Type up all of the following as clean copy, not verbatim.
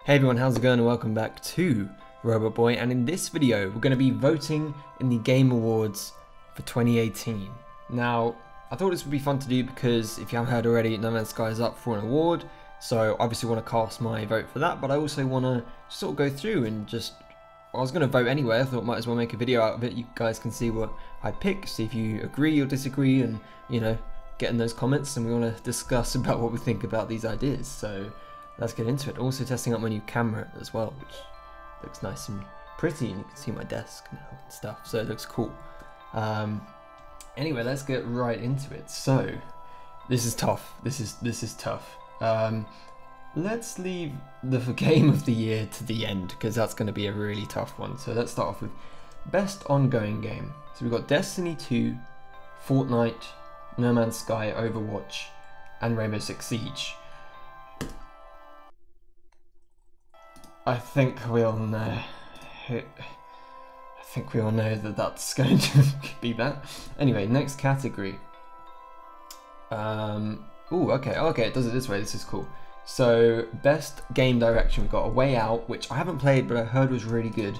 Hey everyone, how's it going and welcome back to ROBOTBOY, and in this video we're going to be voting in the Game Awards for 2018. Now, I thought this would be fun to do because if you haven't heard already, No Man's Sky is up for an award, so I obviously want to cast my vote for that, but I also want to sort of go through and I was going to vote anyway. I thought might as well make a video out of it. You guys can see what I pick, see if you agree or disagree, and you know, get in those comments, and we want to discuss about what we think about these ideas. So let's get into it. Also testing out my new camera as well, which looks nice and pretty, and you can see my desk now and stuff, so it looks cool. Anyway, let's get right into it. So this is tough. This is tough. Let's leave the game of the year to the end because that's going to be a really tough one. So let's start off with best ongoing game. So we've got Destiny 2, Fortnite, No Man's Sky, Overwatch, and Rainbow Six Siege. I think we all know. I think we all know that that's going to be that. Anyway, next category. Ooh, okay, it does it this way. This is cool. So, best game direction, we've got A Way Out, which I haven't played, but I heard was really good.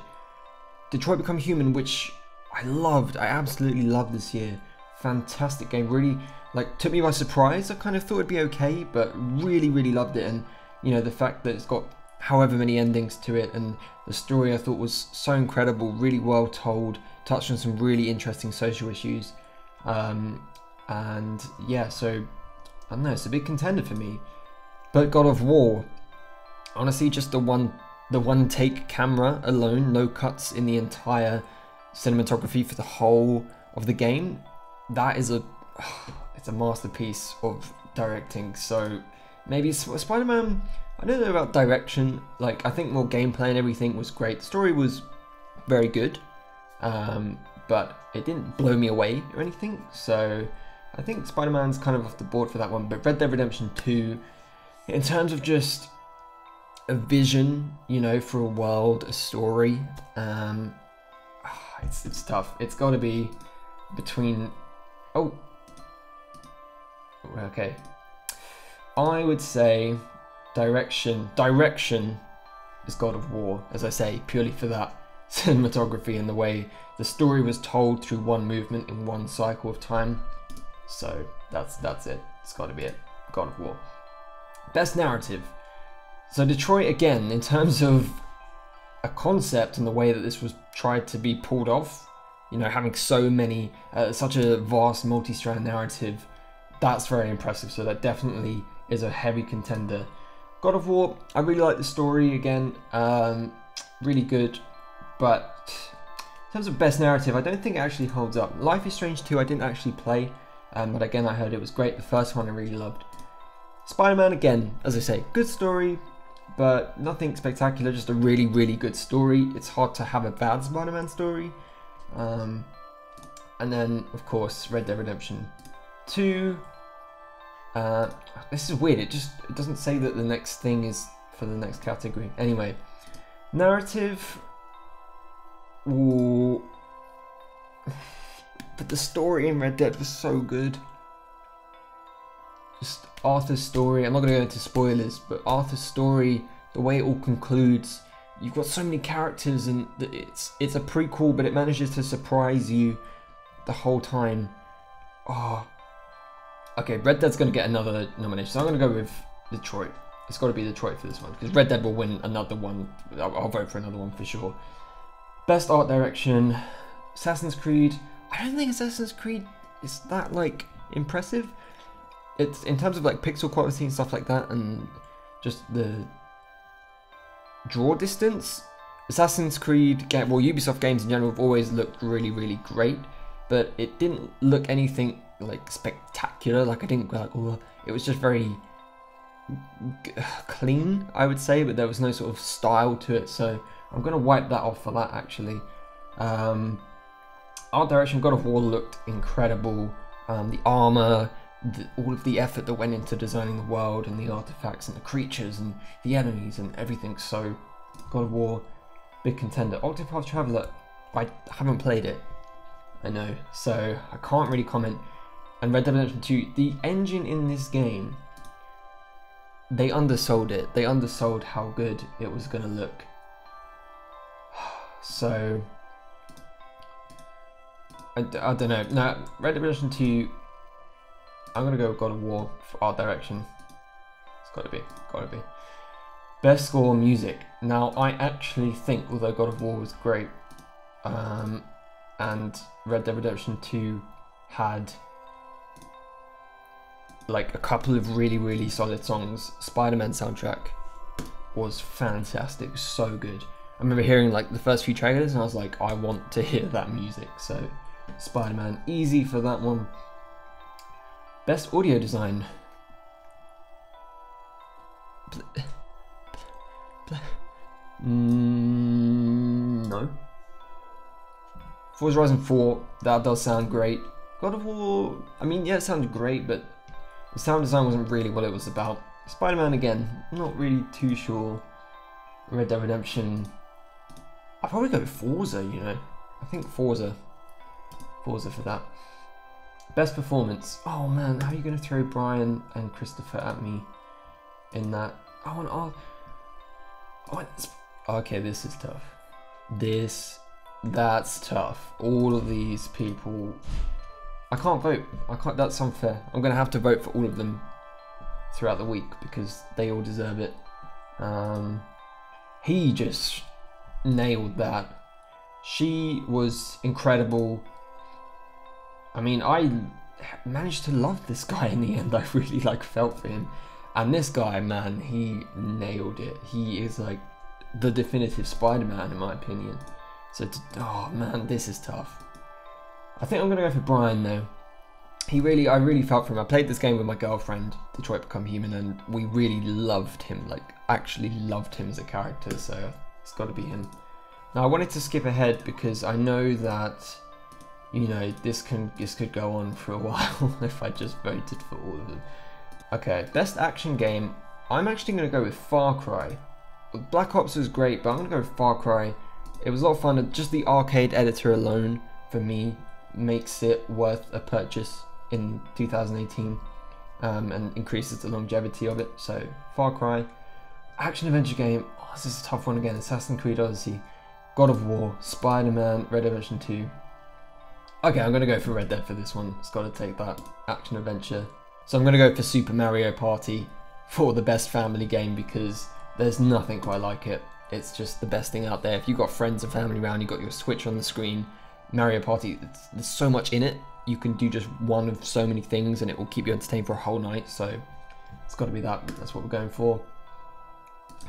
Detroit Become Human, which I loved. I absolutely loved this year. Fantastic game. Really, took me by surprise. I kind of thought it'd be okay, but really, really loved it. And you know, the fact that it's got however many endings to it, and the story I thought was so incredible, really well told, touched on some really interesting social issues, and yeah, so I don't know, it's a big contender for me. But God of War, honestly, just the one take camera alone, no cuts in the entire cinematography for the whole of the game, that is it's a masterpiece of directing. So maybe Spider-Man, I don't know about direction. I think more gameplay and everything was great. The story was very good, but it didn't blow me away or anything. So I think Spider-Man's kind of off the board for that one. But Red Dead Redemption 2, in terms of just a vision, you know, for a world, a story, it's tough. It's got to be between. Oh, okay. I would say direction is God of War, as I say, purely for that cinematography and the way the story was told through one movement in one cycle of time. So that's it. It's got to be it. God of War. Best narrative. So Detroit, again, in terms of a concept and the way that this was tried to be pulled off, you know, having so many, such a vast multi-strand narrative, that's very impressive. So that definitely is a heavy contender. God of War, I really like the story again, really good, but in terms of best narrative, I don't think it actually holds up. Life is Strange 2 I didn't actually play, but again I heard it was great. The first one I really loved. Spider-Man, again, as I say, good story, but nothing spectacular, just a really, really good story. It's hard to have a bad Spider-Man story. And then, of course, Red Dead Redemption 2. This is weird, it doesn't say that the next thing is for the next category. Anyway, narrative. Ooh. But the story in Red Dead was so good. Just Arthur's story, I'm not going to go into spoilers, but Arthur's story, the way it all concludes, you've got so many characters, and it's a prequel, but it manages to surprise you the whole time. Oh. Okay, Red Dead's going to get another nomination, so I'm going to go with Detroit. It's got to be Detroit for this one, because Red Dead will win another one. I'll vote for another one for sure. Best art direction, Assassin's Creed. I don't think Assassin's Creed is that, impressive. It's in terms of, pixel quality and stuff like that, and just the draw distance. Assassin's Creed, Ubisoft games in general have always looked really, really great, but it didn't look anything spectacular. I didn't go oh, it was just very clean, I would say, but there was no sort of style to it, so I'm gonna wipe that off for that actually. Art direction, God of War looked incredible. The armor, all of the effort that went into designing the world and the artifacts and the creatures and the enemies and everything, so God of War, big contender. Octopath Traveler, I haven't played it, I know, so I can't really comment. And Red Dead Redemption 2, the engine in this game they undersold it. They undersold how good it was gonna look. So I don't know. Now, Red Dead Redemption 2, I'm gonna go with God of War for art direction. It's gotta be. Best score music. Now, I actually think, although God of War was great, and Red Dead Redemption 2 had like a couple of really solid songs. Spider-Man soundtrack was fantastic, so good. I remember hearing like the first few trailers and I was like, I want to hear that music. So Spider-Man, easy for that one. Best audio design. No. Forza Horizon 4, that does sound great. God of War, I mean, yeah, it sounded great, but the sound design wasn't really what it was about. Spider-Man, again, not really too sure. Red Dead Redemption, I'd probably go with Forza, you know. I think Forza for that. Best performance. Oh man, how are you going to throw Brian and Christopher at me in that? Okay, this is tough. That's tough. All of these people, I can't vote. That's unfair. I'm going to have to vote for all of them throughout the week because they all deserve it. He just nailed that. She was incredible. I mean, I managed to love this guy in the end. I really felt for him. And this guy, man, he nailed it. He is like the definitive Spider-Man in my opinion. So, oh man, this is tough. I think I'm gonna go for Brian though. I really felt for him. I played this game with my girlfriend, Detroit Become Human, and we really loved him, like actually loved him as a character, so it's gotta be him. Now I wanted to skip ahead because I know that, you know, this could go on for a while if I just voted for all of them. Okay, best action game, I'm actually gonna go with Far Cry. Black Ops was great, but I'm gonna go with Far Cry. It was a lot of fun, and just the arcade editor alone, for me, makes it worth a purchase in 2018 and increases the longevity of it. So Far Cry. Action adventure game, oh, this is a tough one again. Assassin's Creed Odyssey, God of War, Spider-Man, Red Dead Redemption 2. Okay, I'm gonna go for Red Dead for this one. It's gotta take that action adventure. So I'm gonna go for Super Mario Party for the best family game because there's nothing quite like it. It's just the best thing out there. If you've got friends and family around, you've got your Switch on the screen, Mario Party, there's so much in it. You can do just one of so many things and it will keep you entertained for a whole night. So it's got to be that. That's what we're going for.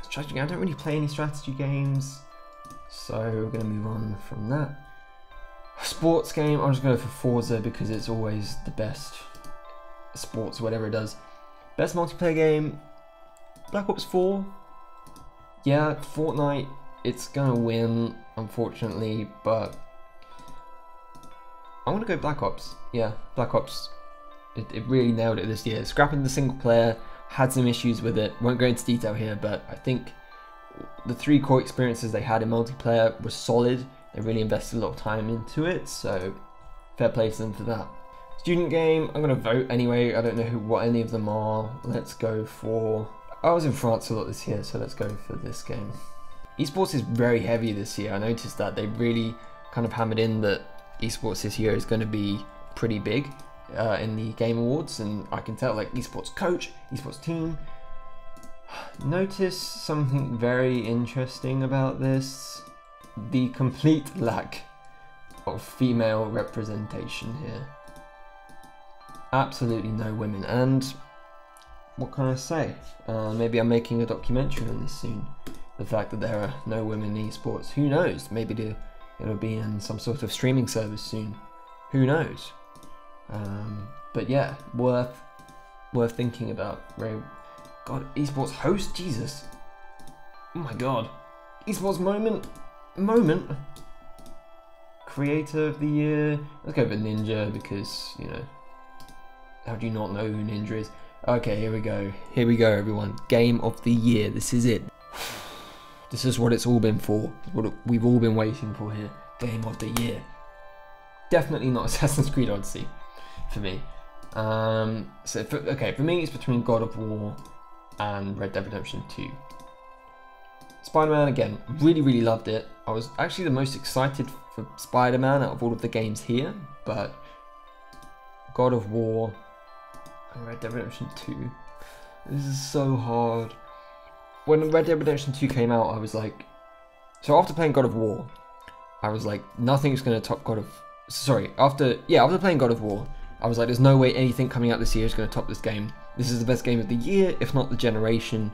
Strategy game. I don't really play any strategy games, so we're going to move on from that. Sports game, I'm just going for Forza because it's always the best. Sports, whatever it does. Best multiplayer game, Black Ops 4. Yeah, Fortnite, it's gonna win, unfortunately, but I want to go Black Ops. Yeah, Black Ops. It really nailed it this year. Scrapping the single player, had some issues with it. Won't go into detail here, but I think the 3 core experiences they had in multiplayer were solid. They really invested a lot of time into it, so fair play to them for that. Student game, I'm gonna vote anyway. I don't know what any of them are. Let's go for. I was in France a lot this year, so let's go for this game. Esports is very heavy this year. I noticed that they really kind of hammered in that esports this year is going to be pretty big in the Game Awards, and I can tell, like, esports coach, esports team. Notice something very interesting about this: the complete lack of female representation here. Absolutely no women, and what can I say? Maybe I'm making a documentary on this soon. The fact that there are no women in esports. Who knows? Maybe it'll be in some sort of streaming service soon. Who knows? But yeah, worth thinking about. God, esports host? Jesus. Oh my god. Esports moment. Creator of the year. Let's go for Ninja because, you know, how do you not know who Ninja is? Okay, here we go. Here we go, everyone. Game of the year. This is it. This is what it's all been for. What we've all been waiting for here. Game of the year. Definitely not Assassin's Creed Odyssey for me. For me, it's between God of War and Red Dead Redemption 2. Spider-Man, again, really loved it. I was actually the most excited for Spider-Man out of all of the games here, but God of War and Red Dead Redemption 2. This is so hard. When Red Dead Redemption 2 came out, I was like... So after playing God of War, I was like, nothing's going to top God of... Sorry, after playing God of War, I was like, there's no way anything coming out this year is going to top this game. This is the best game of the year, if not the generation.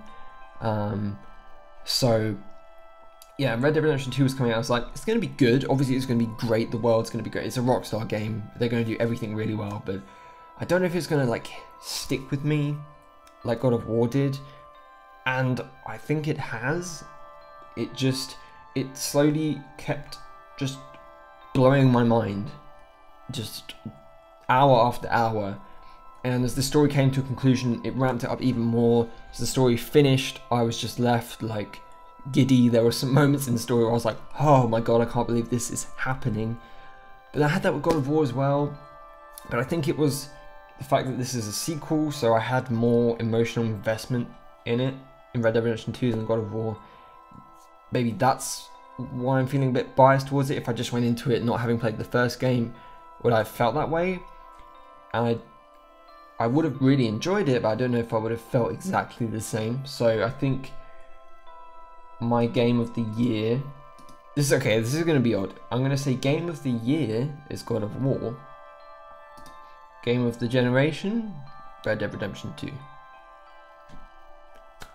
So, yeah, Red Dead Redemption 2 was coming out. I was like, it's going to be good. Obviously, it's going to be great. The world's going to be great. It's a Rockstar game. They're going to do everything really well. But I don't know if it's going to, like, stick with me like God of War did. And I think it has. It slowly kept just blowing my mind. Just hour after hour. And as the story came to a conclusion, it ramped it up even more. As the story finished, I was just left like giddy. There were some moments in the story where I was like, oh my god, I can't believe this is happening. But I had that with God of War as well. But I think it was the fact that this is a sequel, so I had more emotional investment in it, in Red Dead Redemption 2 than God of War. Maybe that's why I'm feeling a bit biased towards it. If I just went into it not having played the first game, would I have felt that way? And I would have really enjoyed it, but I don't know if I would have felt exactly the same. So I think my game of the year... This is going to be odd. I'm going to say game of the year is God of War. Game of the generation, Red Dead Redemption 2.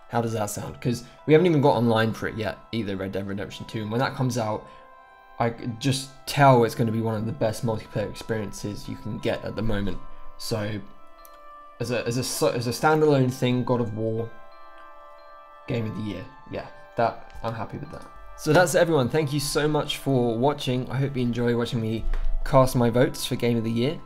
How does that sound? Because we haven't even got online for it yet, either, Red Dead Redemption 2. And when that comes out, I could just tell it's going to be one of the best multiplayer experiences you can get at the moment. So... As a standalone thing, God of War, game of the year. Yeah, that I'm happy with that. So that's it, everyone. Thank you so much for watching. I hope you enjoy watching me cast my votes for game of the year.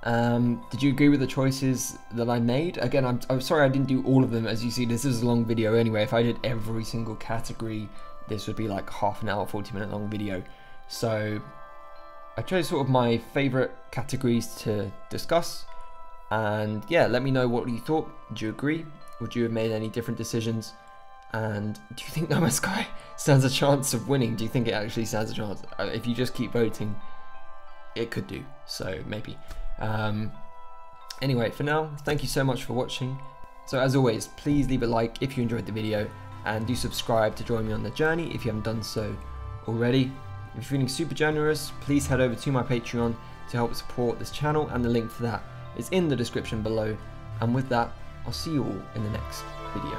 Did you agree with the choices that I made? Again, I'm sorry I didn't do all of them. As you see, this is a long video anyway. If I did every single category, this would be like half an hour, 40-minute long video. So I chose sort of my favorite categories to discuss. And yeah, let me know what you thought. Did you agree? Would you have made any different decisions? And do you think No Man's Sky stands a chance of winning? Do you think it actually stands a chance? If you just keep voting, it could do. So maybe. Anyway, for now, thank you so much for watching. So as always, please leave a like if you enjoyed the video, and do subscribe to join me on the journey if you haven't done so already. If you're feeling super generous, please head over to my Patreon to help support this channel, and the link for that is in the description below. And with that, I'll see you all in the next video.